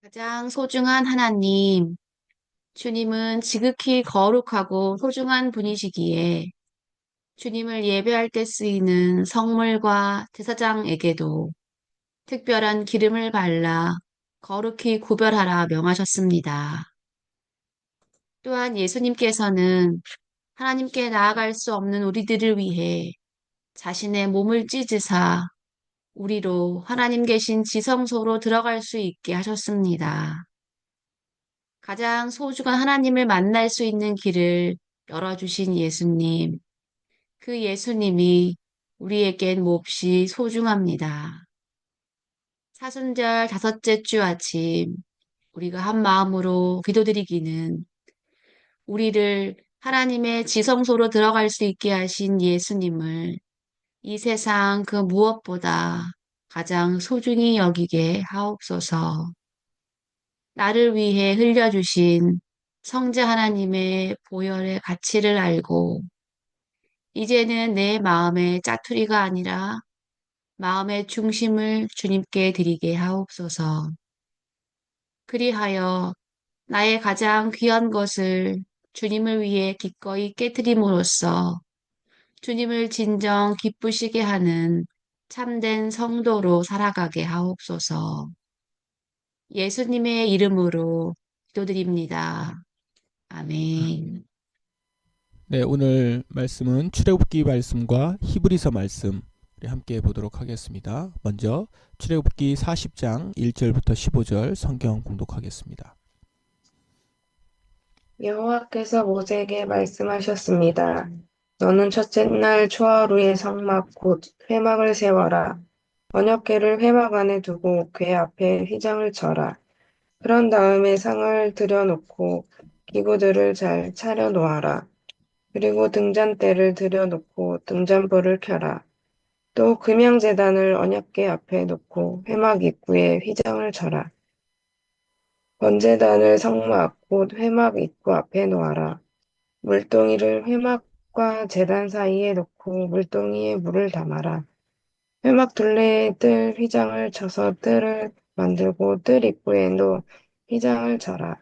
가장 소중한 하나님, 주님은 지극히 거룩하고 소중한 분이시기에 주님을 예배할 때 쓰이는 성물과 제사장에게도 특별한 기름을 발라 거룩히 구별하라 명하셨습니다. 또한 예수님께서는 하나님께 나아갈 수 없는 우리들을 위해 자신의 몸을 찢으사 우리로 하나님 계신 지성소로 들어갈 수 있게 하셨습니다. 가장 소중한 하나님을 만날 수 있는 길을 열어주신 예수님, 그 예수님이 우리에겐 몹시 소중합니다. 사순절 다섯째 주 아침, 우리가 한 마음으로 기도드리기는 우리를 하나님의 지성소로 들어갈 수 있게 하신 예수님을 이 세상 그 무엇보다 가장 소중히 여기게 하옵소서. 나를 위해 흘려주신 성자 하나님의 보혈의 가치를 알고 이제는 내 마음의 짜투리가 아니라 마음의 중심을 주님께 드리게 하옵소서. 그리하여 나의 가장 귀한 것을 주님을 위해 기꺼이 깨뜨림으로써 주님을 진정 기쁘시게 하는 참된 성도로 살아가게 하옵소서. 예수님의 이름으로 기도드립니다. 아멘. 네, 오늘 말씀은 출애굽기 말씀과 히브리서 말씀 우리 함께 보도록 하겠습니다. 먼저 출애굽기 40장 1절부터 15절 성경 공독하겠습니다. 여호와께서 모세에게 말씀하셨습니다. 너는 첫째 날 초하루에 성막 곧 회막을 세워라. 언약궤를 회막 안에 두고 궤 앞에 휘장을 쳐라. 그런 다음에 상을 들여놓고 기구들을 잘 차려 놓아라. 그리고 등잔대를 들여놓고 등잔불을 켜라. 또 금양제단을 언약궤 앞에 놓고 회막 입구에 휘장을 쳐라. 번제단을 성막 곧 회막 입구 앞에 놓아라. 물동이를 회막과 제단 사이에 놓고 물동이에 물을 담아라. 회막 둘레에 뜰 휘장을 쳐서 뜰을 만들고 뜰 입구에도 휘장을 쳐라.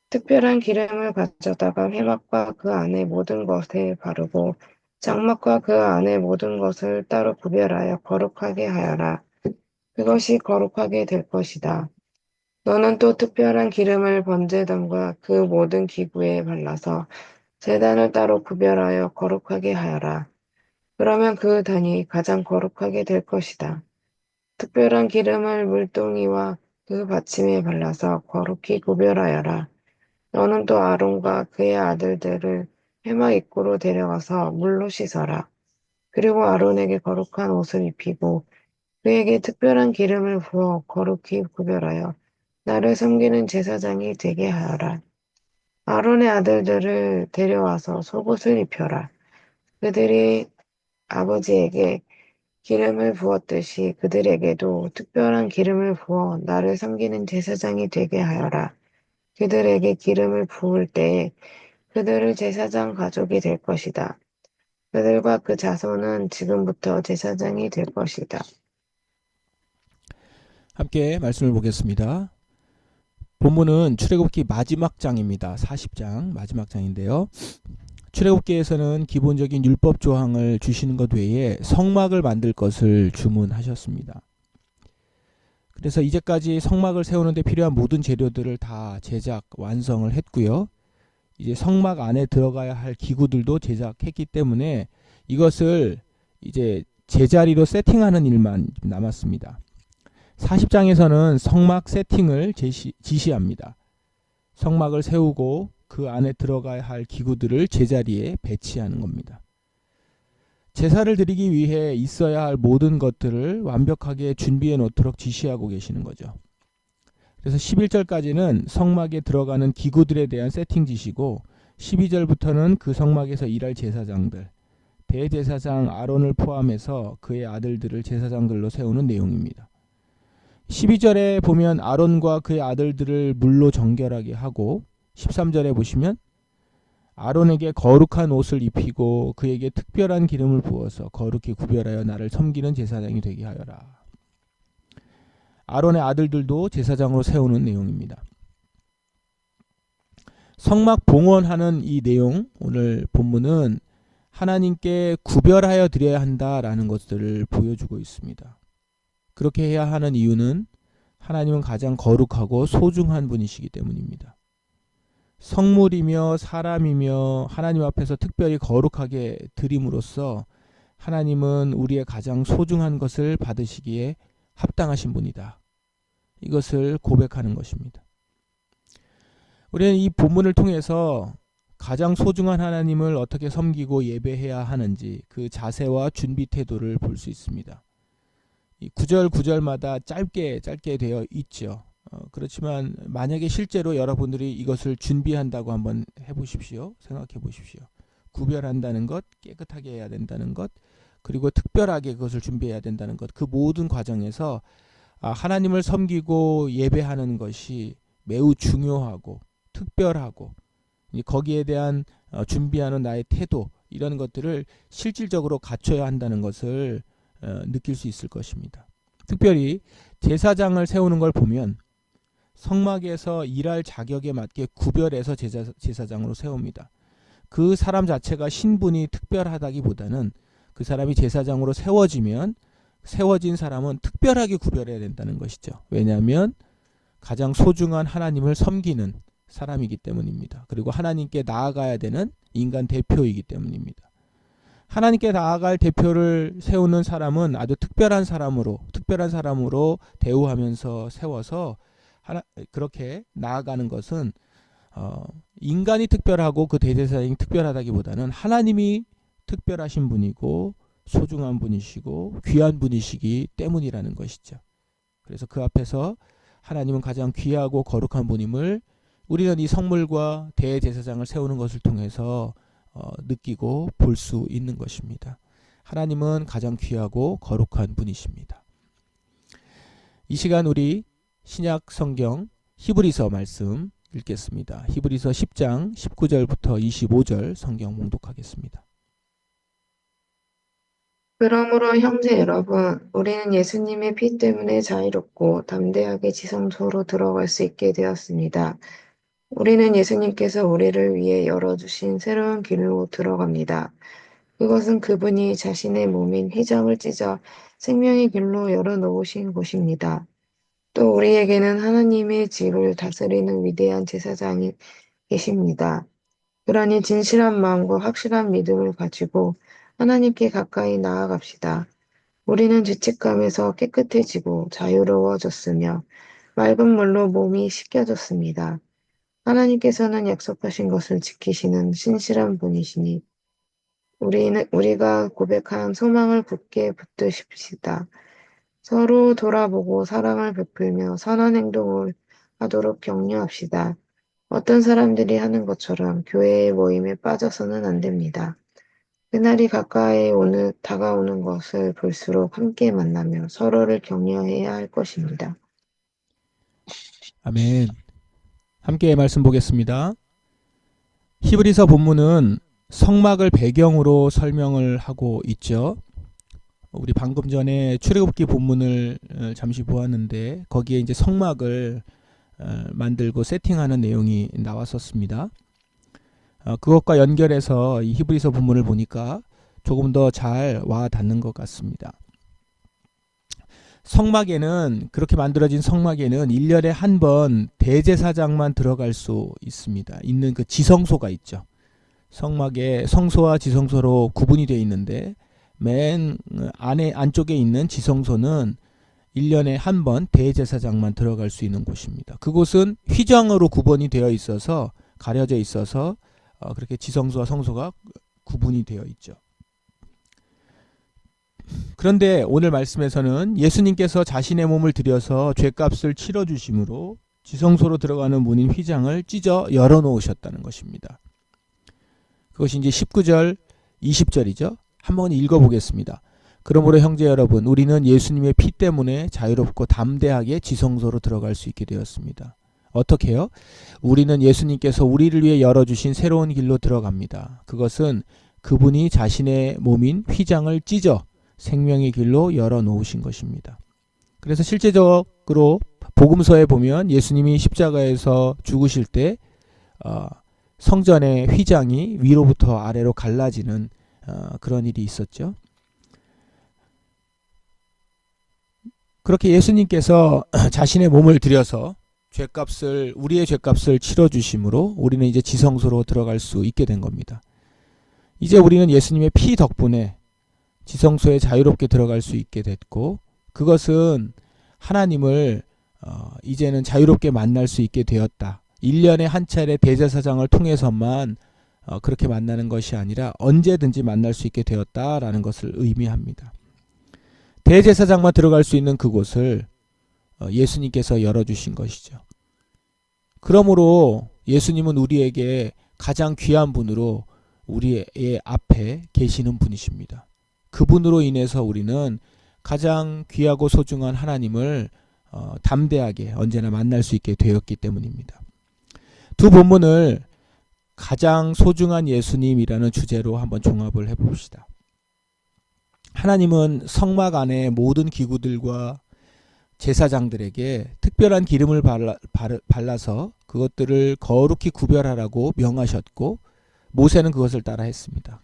특별한 기름을 가져다가 회막과 그 안의 모든 것에 바르고 장막과 그 안의 모든 것을 따로 구별하여 거룩하게 하여라. 그것이 거룩하게 될 것이다. 너는 또 특별한 기름을 번제단과 그 모든 기구에 발라서 제단을 따로 구별하여 거룩하게 하여라. 그러면 그 단이 가장 거룩하게 될 것이다. 특별한 기름을 물동이와 그 받침에 발라서 거룩히 구별하여라. 너는 또 아론과 그의 아들들을 회막 입구로 데려가서 물로 씻어라. 그리고 아론에게 거룩한 옷을 입히고 그에게 특별한 기름을 부어 거룩히 구별하여 나를 섬기는 제사장이 되게 하여라. 아론의 아들들을 데려와서 속옷을 입혀라. 그들이 아버지에게 기름을 부었듯이 그들에게도 특별한 기름을 부어 나를 섬기는 제사장이 되게 하여라. 그들에게 기름을 부을 때에 그들을 제사장 가족이 될 것이다. 그들과 그 자손은 지금부터 제사장이 될 것이다. 함께 말씀을 보겠습니다. 본문은 출애굽기 마지막 장입니다. 40장 마지막 장인데요. 출애굽기에서는 기본적인 율법 조항을 주시는 것 외에 성막을 만들 것을 주문하셨습니다. 그래서 이제까지 성막을 세우는데 필요한 모든 재료들을 다 제작 완성을 했고요. 이제 성막 안에 들어가야 할 기구들도 제작했기 때문에 이것을 이제 제자리로 세팅하는 일만 남았습니다. 40장에서는 성막 세팅을 지시합니다. 성막을 세우고 그 안에 들어가야 할 기구들을 제자리에 배치하는 겁니다. 제사를 드리기 위해 있어야 할 모든 것들을 완벽하게 준비해 놓도록 지시하고 계시는 거죠. 그래서 11절까지는 성막에 들어가는 기구들에 대한 세팅 지시고 12절부터는 그 성막에서 일할 제사장들, 대제사장 아론을 포함해서 그의 아들들을 제사장들로 세우는 내용입니다. 12절에 보면 아론과 그의 아들들을 물로 정결하게 하고 13절에 보시면 아론에게 거룩한 옷을 입히고 그에게 특별한 기름을 부어서 거룩히 구별하여 나를 섬기는 제사장이 되게 하여라. 아론의 아들들도 제사장으로 세우는 내용입니다. 성막 봉헌하는 이 내용, 오늘 본문은 하나님께 구별하여 드려야 한다라는 것들을 보여주고 있습니다. 그렇게 해야 하는 이유는 하나님은 가장 거룩하고 소중한 분이시기 때문입니다. 성물이며 사람이며 하나님 앞에서 특별히 거룩하게 드림으로써 하나님은 우리의 가장 소중한 것을 받으시기에 합당하신 분이다. 이것을 고백하는 것입니다. 우리는 이 본문을 통해서 가장 소중한 하나님을 어떻게 섬기고 예배해야 하는지 그 자세와 준비 태도를 볼 수 있습니다. 이 구절 구절마다 짧게 되어 있죠. 그렇지만 만약에 실제로 여러분들이 이것을 준비한다고 한번 해보십시오. 생각해 보십시오. 구별한다는 것, 깨끗하게 해야 된다는 것, 그리고 특별하게 그것을 준비해야 된다는 것, 그 모든 과정에서 하나님을 섬기고 예배하는 것이 매우 중요하고 특별하고 거기에 대한 준비하는 나의 태도, 이런 것들을 실질적으로 갖춰야 한다는 것을 느낄 수 있을 것입니다. 특별히 제사장을 세우는 걸 보면 성막에서 일할 자격에 맞게 구별해서 제사장으로 세웁니다. 그 사람 자체가 신분이 특별하다기보다는 그 사람이 제사장으로 세워지면 세워진 사람은 특별하게 구별해야 된다는 것이죠. 왜냐하면 가장 소중한 하나님을 섬기는 사람이기 때문입니다. 그리고 하나님께 나아가야 되는 인간 대표이기 때문입니다. 하나님께 나아갈 대표를 세우는 사람은 아주 특별한 사람으로 대우하면서 세워서 그렇게 나아가는 것은 인간이 특별하고 그 대제사장이 특별하다기보다는 하나님이 특별하신 분이고 소중한 분이시고 귀한 분이시기 때문이라는 것이죠. 그래서 그 앞에서 하나님은 가장 귀하고 거룩한 분임을 우리는 이 성물과 대제사장을 세우는 것을 통해서 느끼고 볼 수 있는 것입니다. 하나님은 가장 귀하고 거룩한 분이십니다. 이 시간 우리 신약 성경 히브리서 말씀 읽겠습니다. 히브리서 10장 19절부터 25절 성경 봉독하겠습니다. 그러므로 형제 여러분, 우리는 예수님의 피 때문에 자유롭고 담대하게 지성소로 들어갈 수 있게 되었습니다. 우리는 예수님께서 우리를 위해 열어주신 새로운 길로 들어갑니다. 그것은 그분이 자신의 몸인 휘장을 찢어 생명의 길로 열어놓으신 곳입니다. 또 우리에게는 하나님의 집을 다스리는 위대한 제사장이 계십니다. 그러니 진실한 마음과 확실한 믿음을 가지고 하나님께 가까이 나아갑시다. 우리는 죄책감에서 깨끗해지고 자유로워졌으며 맑은 물로 몸이 씻겨졌습니다. 하나님께서는 약속하신 것을 지키시는 신실한 분이시니 우리가 고백한 소망을 굳게 붙드십시다. 서로 돌아보고 사랑을 베풀며 선한 행동을 하도록 격려합시다. 어떤 사람들이 하는 것처럼 교회의 모임에 빠져서는 안 됩니다. 그날이 가까이 다가오는 것을 볼수록 함께 만나며 서로를 격려해야 할 것입니다. 아멘. 함께 말씀 보겠습니다. 히브리서 본문은 성막을 배경으로 설명을 하고 있죠. 우리 방금 전에 출애굽기 본문을 잠시 보았는데 거기에 이제 성막을 만들고 세팅하는 내용이 나왔었습니다. 그것과 연결해서 이 히브리서 본문을 보니까 조금 더 잘 와 닿는 것 같습니다. 성막에는, 그렇게 만들어진 성막에는 1년에 한 번 대제사장만 들어갈 수 있습니다. 있는 그 지성소가 있죠. 성막에 성소와 지성소로 구분이 되어 있는데 맨 안쪽에 있는 지성소는 1년에 한 번 대제사장만 들어갈 수 있는 곳입니다. 그곳은 휘장으로 구분이 되어 있어서 가려져 있어서 그렇게 지성소와 성소가 구분이 되어 있죠. 그런데 오늘 말씀에서는 예수님께서 자신의 몸을 들여서 죄값을 치러주심으로 지성소로 들어가는 문인 휘장을 찢어 열어놓으셨다는 것입니다. 그것이 이제 19절, 20절이죠. 한번 읽어보겠습니다. 그러므로 형제 여러분, 우리는 예수님의 피 때문에 자유롭고 담대하게 지성소로 들어갈 수 있게 되었습니다. 어떻게 해요? 우리는 예수님께서 우리를 위해 열어주신 새로운 길로 들어갑니다. 그것은 그분이 자신의 몸인 휘장을 찢어 생명의 길로 열어놓으신 것입니다. 그래서 실제적으로 복음서에 보면 예수님이 십자가에서 죽으실 때 성전의 휘장이 위로부터 아래로 갈라지는 그런 일이 있었죠. 그렇게 예수님께서 자신의 몸을 들여서 우리의 죄값을 치러 주심으로 우리는 이제 지성소로 들어갈 수 있게 된 겁니다. 이제 우리는 예수님의 피 덕분에 지성소에 자유롭게 들어갈 수 있게 됐고, 그것은 하나님을 이제는 자유롭게 만날 수 있게 되었다. 1년에 한 차례 대제사장을 통해서만 그렇게 만나는 것이 아니라 언제든지 만날 수 있게 되었다라는 것을 의미합니다. 대제사장만 들어갈 수 있는 그곳을 예수님께서 열어주신 것이죠. 그러므로 예수님은 우리에게 가장 귀한 분으로 우리의 앞에 계시는 분이십니다. 그분으로 인해서 우리는 가장 귀하고 소중한 하나님을 담대하게 언제나 만날 수 있게 되었기 때문입니다. 두 본문을 가장 소중한 예수님이라는 주제로 한번 종합을 해봅시다. 하나님은 성막 안에 모든 기구들과 제사장들에게 특별한 기름을 발라서 그것들을 거룩히 구별하라고 명하셨고, 모세는 그것을 따라 했습니다.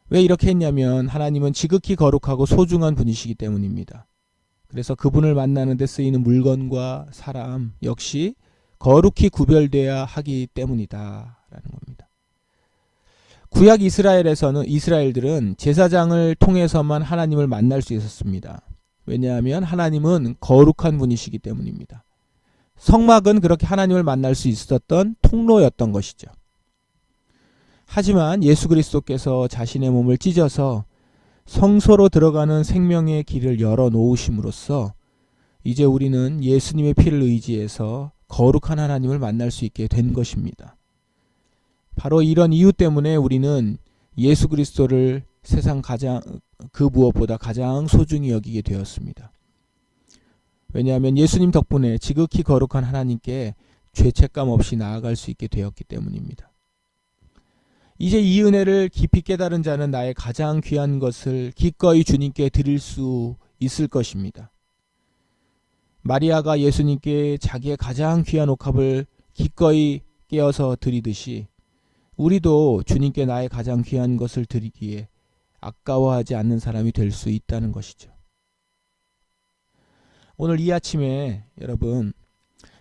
왜 이렇게 했냐면 하나님은 지극히 거룩하고 소중한 분이시기 때문입니다. 그래서 그분을 만나는 데 쓰이는 물건과 사람 역시 거룩히 구별돼야 하기 때문이다라는 겁니다. 구약 이스라엘들은 제사장을 통해서만 하나님을 만날 수 있었습니다. 왜냐하면 하나님은 거룩한 분이시기 때문입니다. 성막은 그렇게 하나님을 만날 수 있었던 통로였던 것이죠. 하지만 예수 그리스도께서 자신의 몸을 찢어서 성소로 들어가는 생명의 길을 열어 놓으심으로써 이제 우리는 예수님의 피를 의지해서 거룩한 하나님을 만날 수 있게 된 것입니다. 바로 이런 이유 때문에 우리는 예수 그리스도를 세상 그 무엇보다 가장 소중히 여기게 되었습니다. 왜냐하면 예수님 덕분에 지극히 거룩한 하나님께 죄책감 없이 나아갈 수 있게 되었기 때문입니다. 이제 이 은혜를 깊이 깨달은 자는 나의 가장 귀한 것을 기꺼이 주님께 드릴 수 있을 것입니다. 마리아가 예수님께 자기의 가장 귀한 옥합을 기꺼이 깨어서 드리듯이 우리도 주님께 나의 가장 귀한 것을 드리기에 아까워하지 않는 사람이 될 수 있다는 것이죠. 오늘 이 아침에 여러분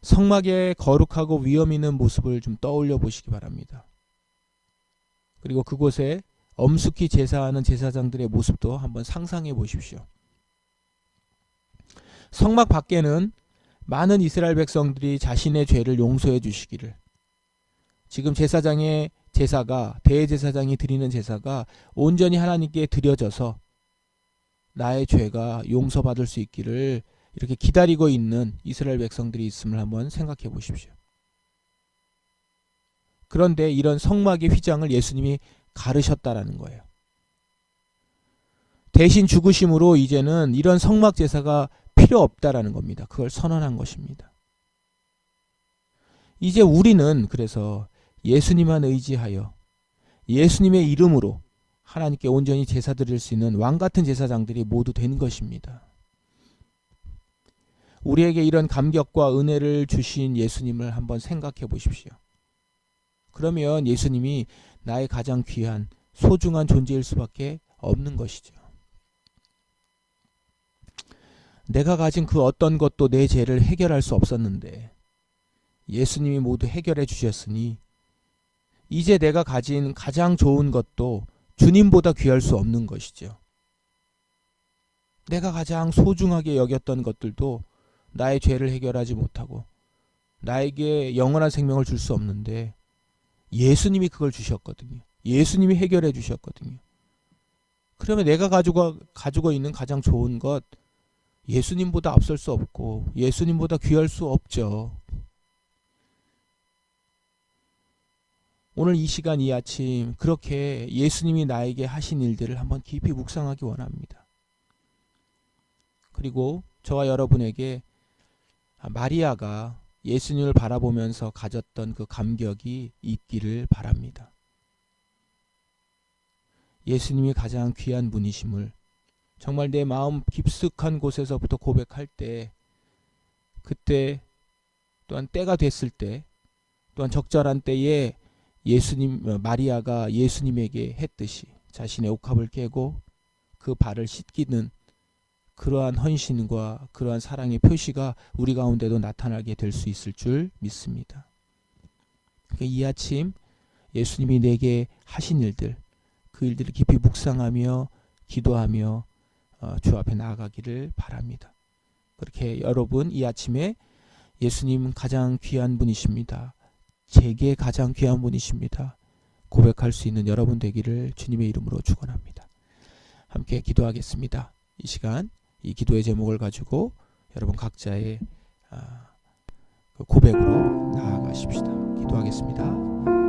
성막의 거룩하고 위엄 있는 모습을 좀 떠올려 보시기 바랍니다. 그리고 그곳에 엄숙히 제사하는 제사장들의 모습도 한번 상상해 보십시오. 성막 밖에는 많은 이스라엘 백성들이 자신의 죄를 용서해 주시기를, 지금 대제사장이 드리는 제사가 온전히 하나님께 드려져서 나의 죄가 용서받을 수 있기를 이렇게 기다리고 있는 이스라엘 백성들이 있음을 한번 생각해 보십시오. 그런데 이런 성막의 휘장을 예수님이 가르셨다라는 거예요. 대신 죽으심으로 이제는 이런 성막 제사가 필요 없다라는 겁니다. 그걸 선언한 것입니다. 이제 우리는 그래서 예수님만 의지하여 예수님의 이름으로 하나님께 온전히 제사 드릴 수 있는 왕같은 제사장들이 모두 된 것입니다. 우리에게 이런 감격과 은혜를 주신 예수님을 한번 생각해 보십시오. 그러면 예수님이 나의 가장 귀한 소중한 존재일 수밖에 없는 것이죠. 내가 가진 그 어떤 것도 내 죄를 해결할 수 없었는데 예수님이 모두 해결해 주셨으니 이제 내가 가진 가장 좋은 것도 주님보다 귀할 수 없는 것이죠. 내가 가장 소중하게 여겼던 것들도 나의 죄를 해결하지 못하고 나에게 영원한 생명을 줄 수 없는데 예수님이 그걸 주셨거든요. 예수님이 해결해 주셨거든요. 그러면 내가 가지고 있는 가장 좋은 것, 예수님보다 앞설 수 없고 예수님보다 귀할 수 없죠. 오늘 이 시간 이 아침 그렇게 예수님이 나에게 하신 일들을 한번 깊이 묵상하기 원합니다. 그리고 저와 여러분에게 마리아가 예수님을 바라보면서 가졌던 그 감격이 있기를 바랍니다. 예수님이 가장 귀한 분이심을 정말 내 마음 깊숙한 곳에서부터 고백할 때, 그때 또한 때가 됐을 때, 또한 적절한 때에 마리아가 예수님에게 했듯이 자신의 옥합을 깨고 그 발을 씻기는 그러한 헌신과 그러한 사랑의 표시가 우리 가운데도 나타나게 될 수 있을 줄 믿습니다. 이 아침 예수님이 내게 하신 일들, 그 일들을 깊이 묵상하며 기도하며 주 앞에 나아가기를 바랍니다. 그렇게 여러분 이 아침에 예수님은 가장 귀한 분이십니다. 제게 가장 귀한 분이십니다. 고백할 수 있는 여러분 되기를 주님의 이름으로 축원합니다. 함께 기도하겠습니다. 이 시간 이 기도의 제목을 가지고 여러분 각자의 그 고백으로 나아가십시다. 기도하겠습니다.